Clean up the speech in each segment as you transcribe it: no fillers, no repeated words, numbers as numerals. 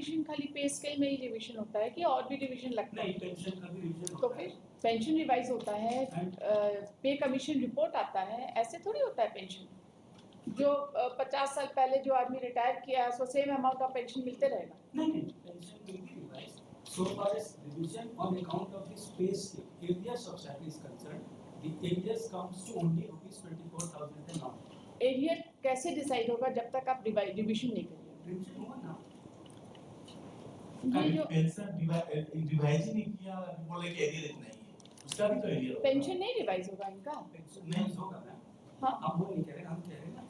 Revision खाली पे scale में ही रिवीजन होता है कि और भी रिवीजन लगता है? नहीं, पेंशन का भी रिवीजन तो फिर पेंशन रिवाइज होता है, पे कमीशन रिपोर्ट आता है, ऐसे थोड़ी होता है पेंशन। जो 50 साल पहले जो आदमी रिटायर किया है, उसको सेम अमाउंट ऑफ पेंशन मिलते रहेगा? नहीं, pension will be revised so far as revision on account of this pay scale areas of salary is concerned. The areas comes to only ₹24,000 and not. Area कैसे decide होगा जब तक आप revision नहीं करेंगे? रिवीजन हुआ ना, ये जो पेंशन रिवाइज ही नहीं किया, अभी बोले कि एरिया इतना ही है, उसका भी तो एरिया होगा। पेंशन नहीं रिवाइज होगा इनका? पेंशन नहीं होगा ना। हाँ, हम वो नहीं कह रहे, हम कह रहे हैं ना,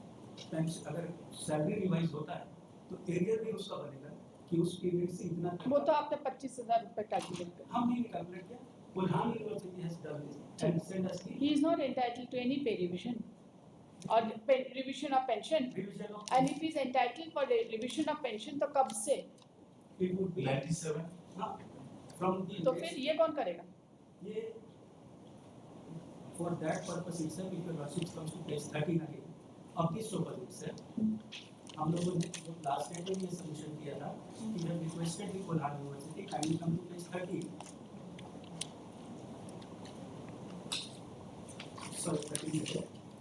पेंशन अगर सैलरी रिवाइज होता है तो एरिया भी उसका बनेगा कि उस पीरियड से इतना। वो तो आपने 25,000 रुपए कैलकुलेट कर। हम नहीं कैलकुलेट किया, Burhan university has done this and send us the He is not entitled to any pay revision or revision of pension. revision of, And if he is entitled for the revision of pension, तो कब से? it would be 97 हाँ, from the तो फिर ये कौन करेगा? ये for that purpose itself if your worship comes to page 13 again of this purpose itself, हम लोगों ने जो लास्ट टाइम में ये सबमिशन किया था कि जब requested the Kolar university kindly come to page 13 sorry 13 page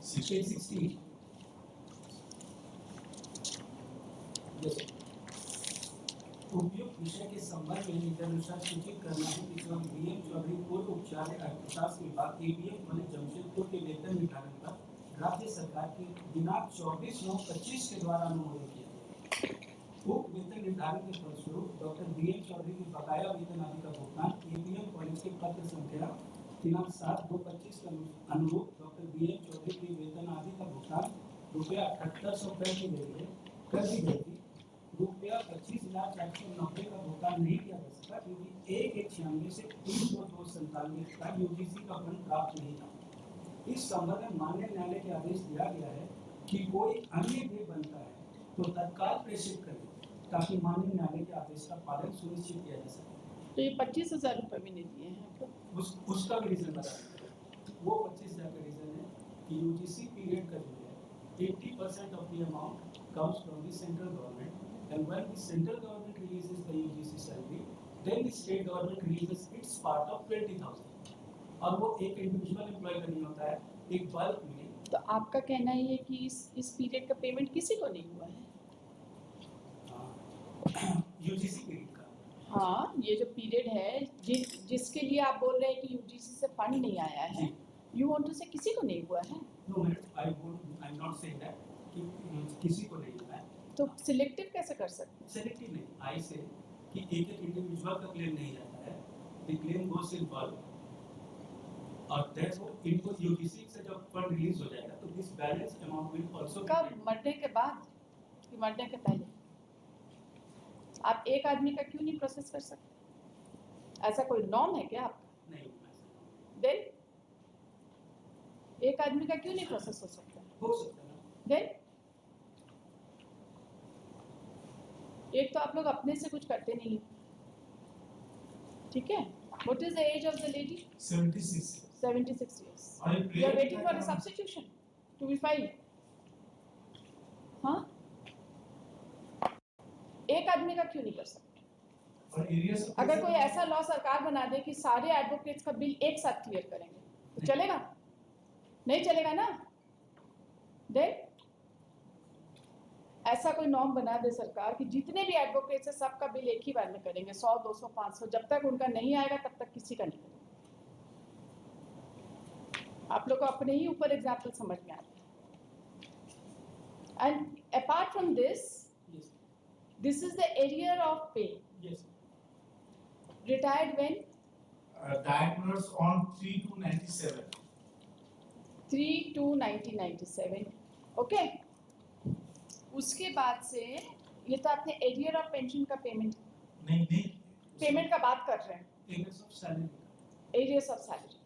16 yes उपयुक्त विषय के संबंध में निम्नानुसार सूचित करना है कि जब बीएम चौधरी पूर्व उपचार्य अर्थशास्त्र विभाग एबीएम कॉलेज जमशेदपुर के वेतन निर्धारण का राज्य सरकार के दिनांक 24/9/25 के द्वारा अनुमोदन किया गया। उक्त वेतन निर्धारण के फलस्वरूप डॉक्टर बीएम चौधरी के बकाया वेतन आदि का भुगतान एबीएम कॉलेज के पत्र संख्या दिनांक 7/2/25 के अनुरूप डॉक्टर बीएम चौधरी के वेतन आदि का भुगतान ₹78,000 कर दी गई थी। ₹25,490 का भुगतान नहीं किया जा सका क्योंकि 1/96 से 3/2/97 का यूजीसी का फंड प्राप्त नहीं था। इस संबंध में माननीय न्यायालय के आदेश दिया गया है कि कोई अन्य भी बनता है तो तत्काल प्रेषित करें ताकि माननीय न्यायालय के आदेश का पालन सुनिश्चित किया जा सके। तो ये 25,000 रुपए भी नहीं दिए हैं आपको? उसका भी रीजन बता वो 25,000 का रीजन है कि यूजीसी पीरियड का जो है 80% of the amount comes from the central government and when the central government releases the UGC salary, then the state government releases its part of 20,000 और वो एक इंडिविजुअल एम्प्लॉय का नहीं होता है, एक बल्क में। तो आपका कहना ये है कि इस पीरियड का पेमेंट किसी को नहीं हुआ है? यूजीसी पीरियड का। हाँ, ये जो पीरियड है जिसके लिए आप बोल रहे हैं कि यूजीसी से फंड नहीं आया है, यू वांट टू से किसी को नहीं हुआ है? No I am not saying that कि किसी को नहीं हुआ है। तो सिलेक्टिव कैसे कर सकते हैं? सिलेक्टिव नहीं, आई से कि एक इंडिविजुअल का क्लेम नहीं जाता है, the claim goes in bulk और दैट्स इनको यूजीसी से जब फंड रिलीज हो जाएगा तो this balance amount will also कब? मरने के बाद कि मरने के पहले? आप एक आदमी का क्यों नहीं प्रोसेस कर सकते? ऐसा कोई नॉर्म है क्या आपका? नहीं, देन एक आदमी का क्यों नहीं प्रोसेस हो सकता? हो सकता है ना। देन एक तो आप लोग अपने से कुछ करते नहीं हैं, ठीक है? What is the age of the lady? 76 76 years. और You are waiting for a substitution to be filed. हाँ? एक आदमी का क्यों नहीं कर सकते? और एरिया अगर कोई ऐसा लॉ सरकार बना दे कि सारे एडवोकेट्स का बिल एक साथ क्लियर करेंगे तो चलेगा? नहीं चलेगा ना? देन ऐसा कोई नॉर्म बना दे सरकार कि जितने भी एडवोकेट्स हैं सबका बिल एक ही बार में करेंगे, 100, 200, 500, जब तक उनका नहीं आएगा तब तक किसी का नहीं करेंगे। आप लोग को अपने ही ऊपर एग्जाम्पल समझ में आता है। And apart from this is the arrear of pay. Retired when? diagnosed on 3/2/97 3/2/1997। Okay, उसके बाद से ये तो आपने एरियर ऑफ पेंशन का पेमेंट पेमेंट का बात कर रहे हैं, arrears of salary. Arrears of salary.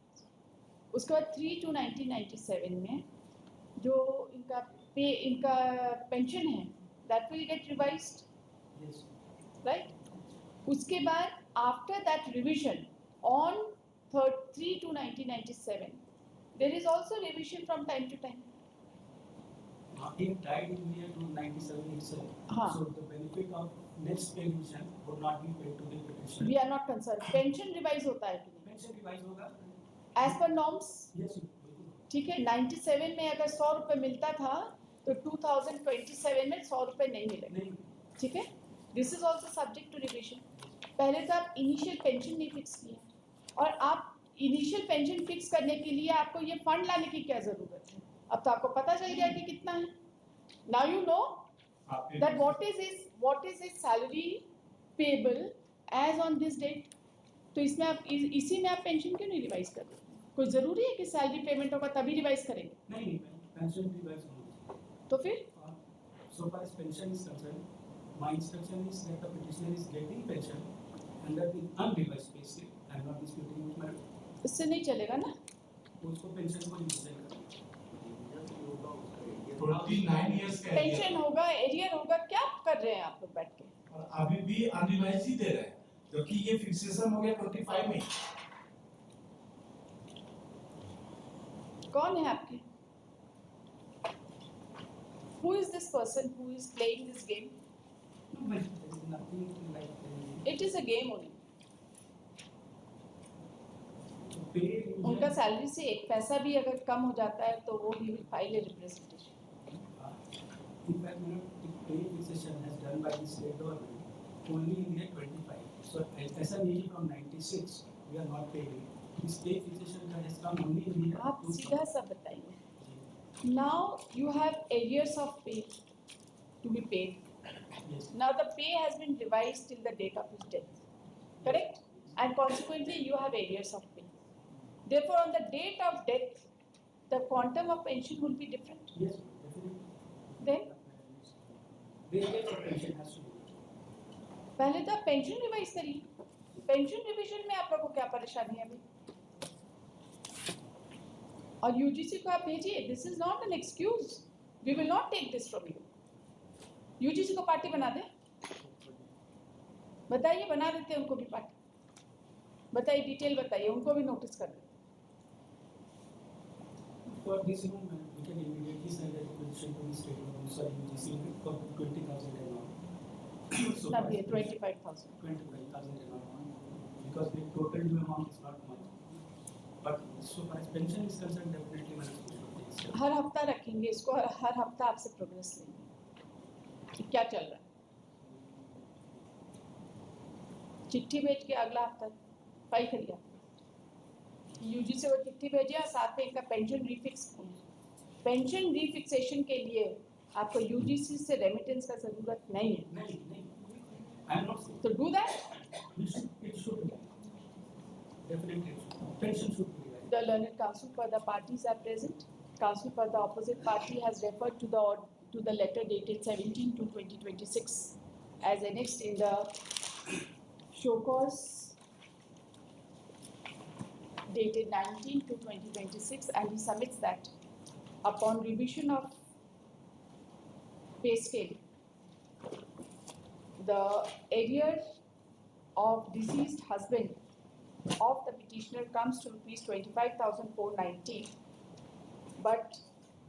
उसके बाद 3/2/1997 में जो इनका पेंशन है that will get revised, right? उसके बाद after that revision on 3/2/1997 there is also revision from time to time. He died in the year 1997 itself. हाँ. So the benefit of next pay revision would not be paid to the petitioner. We are not concerned. Pension revise होता है कि नहीं? Pension revise होगा? As per norms, Yes, बिल्कुल। ठीक है। 97 में अगर 100 रुपए मिलता था तो 2027 में 100 रुपए नहीं मिलेगा, नहीं, ठीक है। This is also subject to revision. पहले तो आप इनिशियल पेंशन नहीं फिक्स किए, और आप इनिशियल पेंशन फिक्स करने के लिए आपको ये फंड लाने की क्या जरूरत है? अब तो आपको पता चल गया कि कितना है। Now you know that what is his salary payable as on this date. तो इसमें आप इसी में आप पेंशन क्यों नहीं रिवाइज कर रहे? कोई जरूरी है कि सैलरी पेमेंट होगा तभी रिवाइज करेंगे? नहीं, pension revise होगा। तो फिर So far as pension is concerned, my instruction is that the petitioner is getting pension under the unrevised pay slip. I am not disputing with my इससे नहीं चलेगा ना। उसको पेंशन को रिवीजन करना। 29 years का पेंशन होगा, एरियर होगा, क्या कर रहे हैं आप लोग बैठ के? और अभी भी अनरिवाइज ही दे रहे हैं, क्योंकि ये फिक्सेशन हो गया 25 में। कौन है आपके? Who is this person who is playing this game? No, but there is nothing like It is a game only. pay. उनका सैलरी से एक पैसा भी अगर कम हो जाता है तो वो भी file representation. In fact, the pay fixation has done by the state government only in year 25. So as a nation from 96, we are not paying. This pay fixation that has come only in year आप सीधा सा बताइए। Now you have arrears of pay to be paid. Yes. Now the pay has been revised till the date of his death, correct? And consequently you have arrears of pay. Therefore, on the date of death, the quantum of pension will be different. Yes, definitely. Then The rate of pension has to be. पहले तो आप pension revise करिए। Pension revision में आप लोगों को क्या परेशानी है अभी? और यूजीसी को आप भेजिए। This is not an excuse, we will not take this from you. UGC को पार्टी बना दे, बताइए, बना देते हैं उनको भी पार्टी। बताइए, डिटेल बताइए, उनको भी नोटिस कर दे। For this one, we can immediately send a requisition to the state government, sorry, UGC for 20,000 and all. So ना far भी as 25,000। 25,000 and all, because the total due amount is not much. But so far as pension is concerned, definitely one is to take. हर हफ्ता रखेंगे इसको, और हर हफ्ता आपसे progress लेंगे कि क्या चल रहा है। चिट्ठी भेज के अगला हफ्ता फाइल करिए। यूजीसी को चिट्ठी भेजिए और साथ में इनका पेंशन रिफिक्सेशन के लिए आपको यूजीसी से रेमिटेंस का जरूरत नहीं है। नहीं, नहीं, I am not saying. तो do that. It should be. Definitely, pension should be. The learned counsel for the parties are present. Counsel for the opposite party has referred to the letter dated 17 to 2026 as annexed in the show cause dated 19 to 2026, and he submits that upon revision of pay scale, the arrear of deceased husband of the petitioner comes to rupees 25,490, but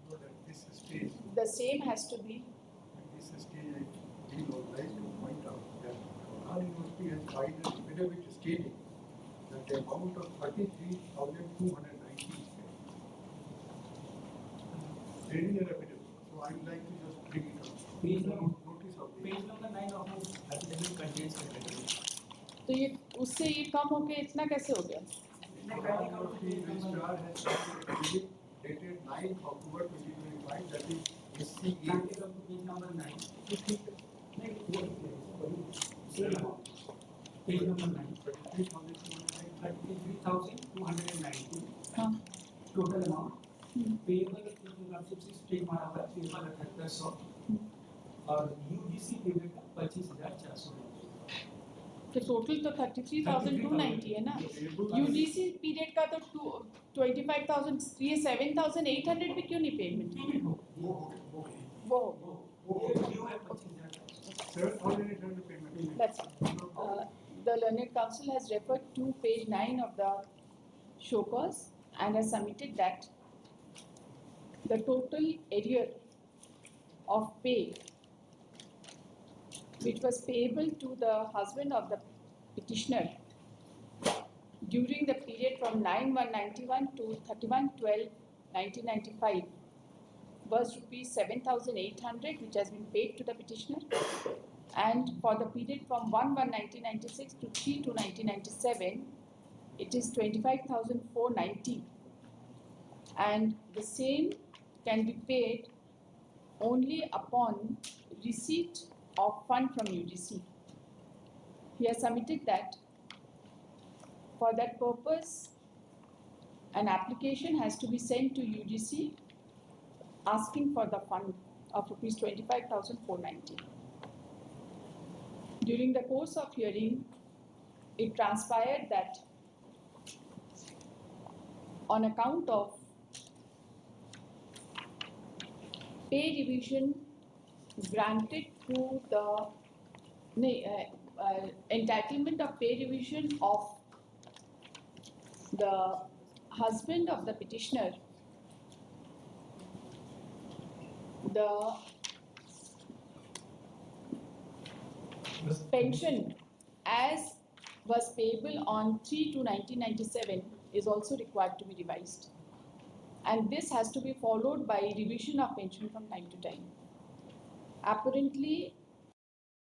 But at this stage, the same has to be we would like to point out that our university has filed an affidavit stating that the amount of 33,290 is paid. There is an affidavit, so I would like to just bring it up. Page number- Notice of the. Page number 9 of my affidavit contains the category. तो ये उससे ये कम हो के इतना कैसे हो गया? Our university registrar has filed an affidavit dated 9 October 2025, that is SCA. Can't take up to page number 9. नहीं, same amount. Page number 9. 33,290. 33,290 हाँ। total amount. Payable स्टेट मारा हुआ है, payable 7800 और यूजीसी पेमेंट का 25,400। तो टोटल तो 33,290 है ना। यूजीसी पीरियड का तो 25,000, ये 7,800 भी क्यों नहीं पेमेंट? वो ड्यू है 25,400। 7,800 payment. that's all. The learned counsel has referred to page 9 of the show cause and has submitted that the total arrear of pay which was payable to the husband of the petitioner during the period from 9/1/91 to 31/12/1995 was rupees 7,800, which has been paid to the petitioner, and for the period from 1/1/1996 to 3/2/1997, it is 25,490, and the same can be paid only upon receipt of fund from UGC. He has submitted that for that purpose, an application has to be sent to UGC asking for the fund of rupees 25,490. During the course of hearing, it transpired that on account of pay revision granted to the entitlement of pay revision of the husband of the petitioner, the pension as was payable on 3/2/1997 is also required to be revised. And this has to be followed by revision of pension from time to time. Apparently,